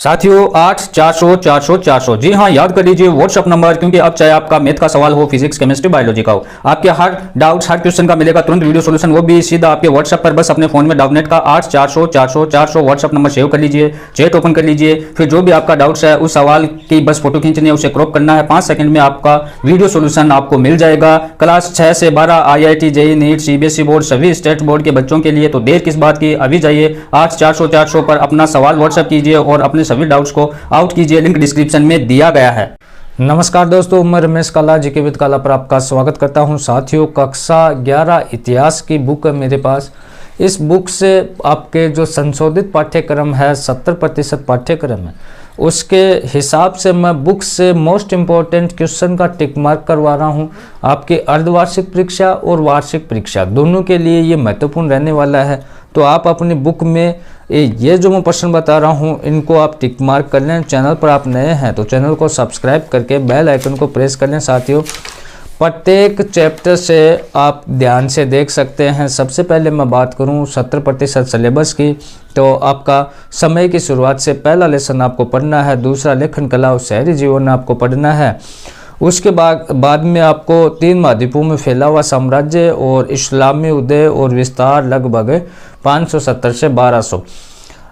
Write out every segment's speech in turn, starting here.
साथियों 8 400 400 400 जी हाँ, याद कर लीजिए व्हाट्सअप नंबर, क्योंकि अब चाहे आपका मैथ का सवाल हो, फिजिक्स, केमिस्ट्री, बायोलॉजी का हो, आपके हर डाउट्स, हर क्वेश्चन का मिलेगा तुरंत वीडियो सॉल्यूशन, वो भी सीधा आपके व्हाट्सअप पर। बस अपने फोन में डाउटनेट का 8 400 400 400 व्हाट्सअप नंबर सेव कर लीजिए, चैट ओपन कर लीजिए, फिर जो भी आपका डाउट्स है उस सवाल की बस फोटो खींचनी है, उसे क्रॉप करना है, 5 सेकंड में आपका वीडियो सॉल्यूशन आपको मिल जाएगा। क्लास 6 से 12 IIT, JEE, NEET, CBSE board, सभी स्टेट बोर्ड के बच्चों के लिए, तो देर किस बात की, अभी जाइए 8 400 400 पर अपना सवाल व्हाट्सअप कीजिए और अपने सभी डाउट्स को आउट कीजिए, लिंक डिस्क्रिप्शन में दिया गया है। नमस्कार दोस्तों, मैं रमेश काला जीके विद काला पर आपका स्वागत करता हूं। साथियों, कक्षा 11 इतिहास की बुक है मेरे पास। इस बुक से आपके जो संशोधित पाठ्यक्रम है, 70% पाठ्यक्रम है, उसके हिसाब से मैं बुक से मोस्ट इम्पोर्टेंट क्वेश्चन का टिक मार्क करवा रहा हूं। आपकी अर्धवार्षिक परीक्षा और वार्षिक परीक्षा दोनों के लिए ये महत्वपूर्ण रहने वाला है। तो आप अपनी बुक में ये जो मैं प्रश्न बता रहा हूं, इनको आप टिक मार्क कर लें। चैनल पर आप नए हैं तो चैनल को सब्सक्राइब करके बेल आइकन को प्रेस कर लें। साथियों, प्रत्येक चैप्टर से आप ध्यान से देख सकते हैं। सबसे पहले मैं बात करूं 70% सिलेबस की, तो आपका समय की शुरुआत से पहला लेसन आपको पढ़ना है, दूसरा लेखन कला और शहरी जीवन आपको पढ़ना है। उसके बाद में आपको 3 महाद्वीपों में फैला हुआ साम्राज्य और इस्लामी उदय और विस्तार लगभग 570 से 1200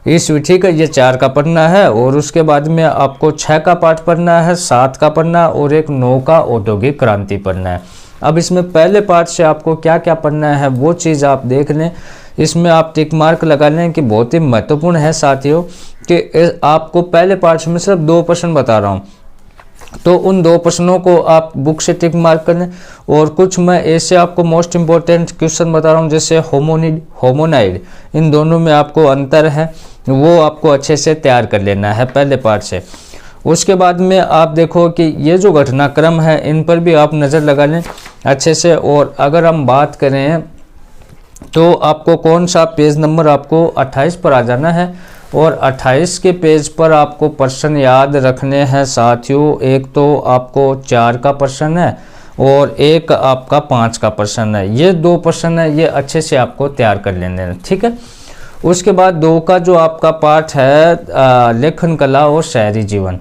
ईस्वी का ये 4 का पढ़ना है। और उसके बाद में आपको 6 का पाठ पढ़ना है, 7 का पढ़ना और एक 9 का औद्योगिक क्रांति पढ़ना है। अब इसमें पहले पाठ से आपको क्या क्या पढ़ना है वो चीज़ आप देख लें। इसमें आप टिक मार्क लगा लें कि बहुत ही महत्वपूर्ण है साथियों, कि आपको पहले पाठ में सिर्फ 2 प्रश्न बता रहा हूँ, तो उन 2 प्रश्नों को आप बुक से टिक मार्क कर लें। और कुछ मैं ऐसे आपको मोस्ट इम्पोर्टेंट क्वेश्चन बता रहा हूँ, जैसे होमोनिड, होमोनाइड, इन दोनों में आपको अंतर है, वो आपको अच्छे से तैयार कर लेना है पहले पार्ट से। उसके बाद में आप देखो कि ये जो घटनाक्रम है, इन पर भी आप नज़र लगा लें अच्छे से। और अगर हम बात करें तो आपको कौन सा पेज नंबर, आपको 28 पर आ जाना है। और 28 के पेज पर आपको प्रश्न याद रखने हैं साथियों। एक तो आपको 4 का प्रश्न है और एक आपका 5 का प्रश्न है। ये 2 प्रश्न है, ये अच्छे से आपको तैयार कर लेने हैं, ठीक है। उसके बाद 2 का जो आपका पाठ है लेखन कला और शहरी जीवन,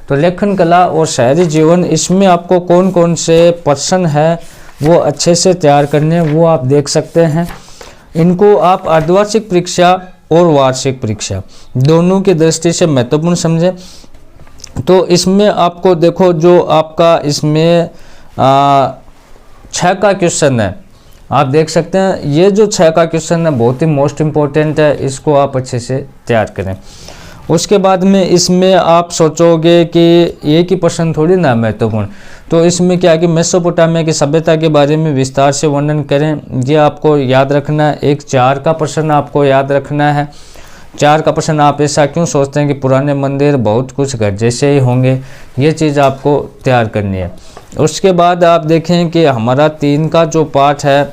तो लेखन कला और शहरी जीवन, इसमें आपको कौन कौन से प्रश्न है वो अच्छे से तैयार करने, वो आप देख सकते हैं। इनको आप अर्धवार्षिक परीक्षा और वार्षिक परीक्षा दोनों की दृष्टि से महत्वपूर्ण समझें। तो इसमें आपको देखो, जो आपका इसमें 6 का क्वेश्चन है, आप देख सकते हैं। ये जो 6 का क्वेश्चन है बहुत ही मोस्ट इम्पोर्टेंट है, इसको आप अच्छे से तैयार करें। उसके बाद में इसमें आप सोचोगे कि एक ही प्रश्न थोड़ी ना महत्वपूर्ण, तो इसमें क्या है कि मेसोपोटामिया की सभ्यता के बारे में विस्तार से वर्णन करें, ये आपको याद रखना है। एक 4 का प्रश्न आपको याद रखना है। 4 का प्रश्न, आप ऐसा क्यों सोचते हैं कि पुराने मंदिर बहुत कुछ घर जैसे ही होंगे, ये चीज़ आपको तैयार करनी है। उसके बाद आप देखें कि हमारा 3 का जो पाठ है,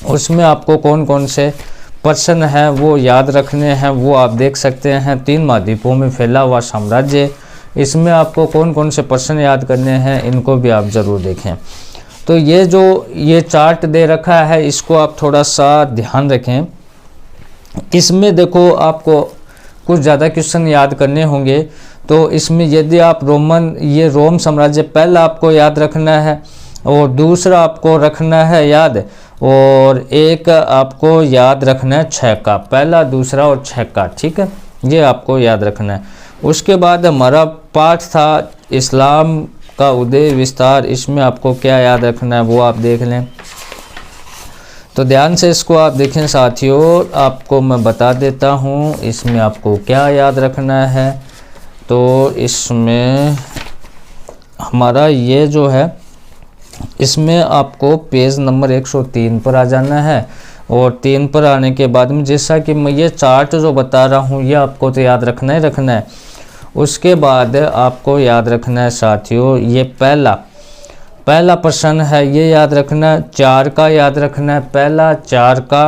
उसमें आपको कौन कौन से प्रश्न है वो याद रखने हैं, वो आप देख सकते हैं। 3 महाद्वीपों में फैला हुआ साम्राज्य, इसमें आपको कौन कौन से प्रश्न याद करने हैं, इनको भी आप ज़रूर देखें। तो ये जो ये चार्ट दे रखा है, इसको आप थोड़ा सा ध्यान रखें। इसमें देखो आपको कुछ ज़्यादा क्वेश्चन याद करने होंगे। तो इसमें यदि आप रोम साम्राज्य पहला आपको याद रखना है, और दूसरा आपको रखना है याद, और एक आपको याद रखना है 6 का, पहला, दूसरा और 6 का, ठीक है, ये आपको याद रखना है। उसके बाद हमारा पाठ था इस्लाम का उदय विस्तार, इसमें आपको क्या याद रखना है वो आप देख लें। तो ध्यान से इसको आप देखें साथियों, आपको मैं बता देता हूँ इसमें आपको क्या याद रखना है। तो इसमें हमारा ये जो है, इसमें आपको पेज नंबर 103 पर आ जाना है। और 3 पर आने के बाद में, जैसा कि मैं ये चार्ट जो बता रहा हूँ, ये आपको तो याद रखना ही रखना है। उसके बाद आपको याद रखना है साथियों, ये पहला प्रश्न है, ये याद रखना है। 4 का याद रखना है, पहला, 4 का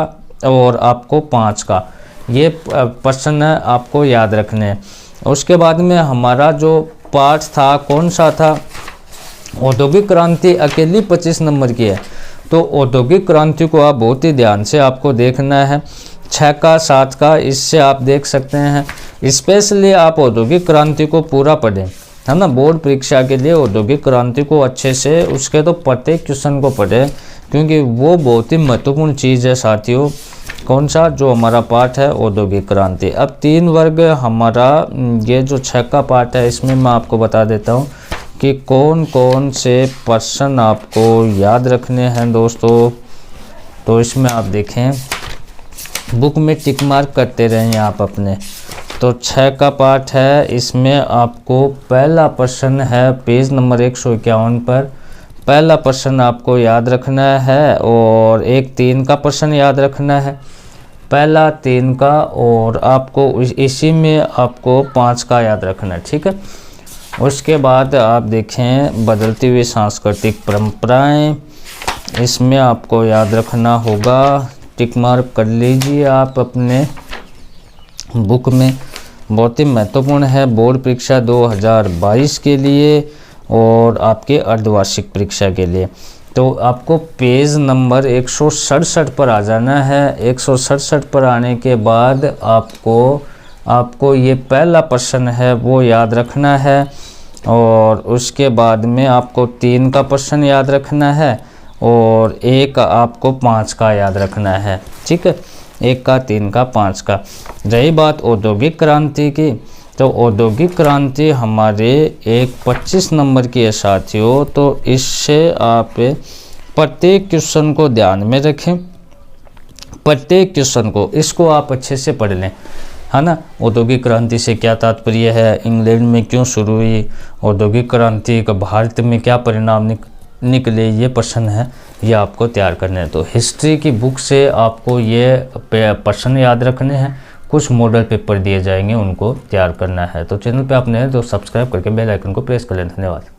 और आपको 5 का, ये प्रश्न आपको याद रखने हैं। उसके बाद में हमारा जो पाठ था, कौन सा था, औद्योगिक क्रांति, अकेली 25 नंबर की है। तो औद्योगिक क्रांति को आप बहुत ही ध्यान से आपको देखना है। 6 का 7 का, इससे आप देख सकते हैं। स्पेशली आप औद्योगिक क्रांति को पूरा पढ़ें, है ना, बोर्ड परीक्षा के लिए औद्योगिक क्रांति को अच्छे से, उसके तो प्रत्येक क्वेश्चन को पढ़ें, क्योंकि वो बहुत ही महत्वपूर्ण चीज़ है साथियों। कौन सा, जो हमारा पार्ट है औद्योगिक क्रांति। अब 3 वर्ग हमारा ये जो 6 का पार्ट है, इसमें मैं आपको बता देता हूँ कि कौन कौन से प्रश्न आपको याद रखने हैं दोस्तों। तो इसमें आप देखें, बुक में टिक मार्क करते रहें आप अपने। तो 6 का पार्ट है, इसमें आपको पहला प्रश्न है पेज नंबर 151 पर। पहला प्रश्न आपको याद रखना है, और एक 3 का प्रश्न याद रखना है, पहला 3 का, और आपको इसी में आपको 5 का याद रखना है, ठीक है। उसके बाद आप देखें बदलती हुई सांस्कृतिक परंपराएं, इसमें आपको याद रखना होगा, टिक मार्क कर लीजिए आप अपने बुक में। बहुत ही महत्वपूर्ण है बोर्ड परीक्षा 2022 के लिए और आपके अर्धवार्षिक परीक्षा के लिए। तो आपको पेज नंबर 167 पर आ जाना है। 167 पर आने के बाद आपको ये पहला प्रश्न है वो याद रखना है, और उसके बाद में आपको 3 का प्रश्न याद रखना है, और एक आपको 5 का याद रखना है, ठीक है। 1 का, 3 का, 5 का। रही बात औद्योगिक क्रांति की, तो औद्योगिक क्रांति हमारे एक 25 नंबर की है साथियों। तो इससे आप प्रत्येक क्वेश्चन को ध्यान में रखें, प्रत्येक क्वेश्चन को, इसको आप अच्छे से पढ़ लें, है ना। औद्योगिक क्रांति से क्या तात्पर्य है, इंग्लैंड में क्यों शुरू हुई, औद्योगिक क्रांति का भारत में क्या परिणाम निकले, ये प्रश्न है, ये आपको तैयार करने हैं। तो हिस्ट्री की बुक से आपको ये प्रश्न याद रखने हैं, कुछ मॉडल पेपर दिए जाएंगे, उनको तैयार करना है। तो चैनल पे आपने तो सब्सक्राइब करके बेल आइकन को प्रेस कर लें। धन्यवाद।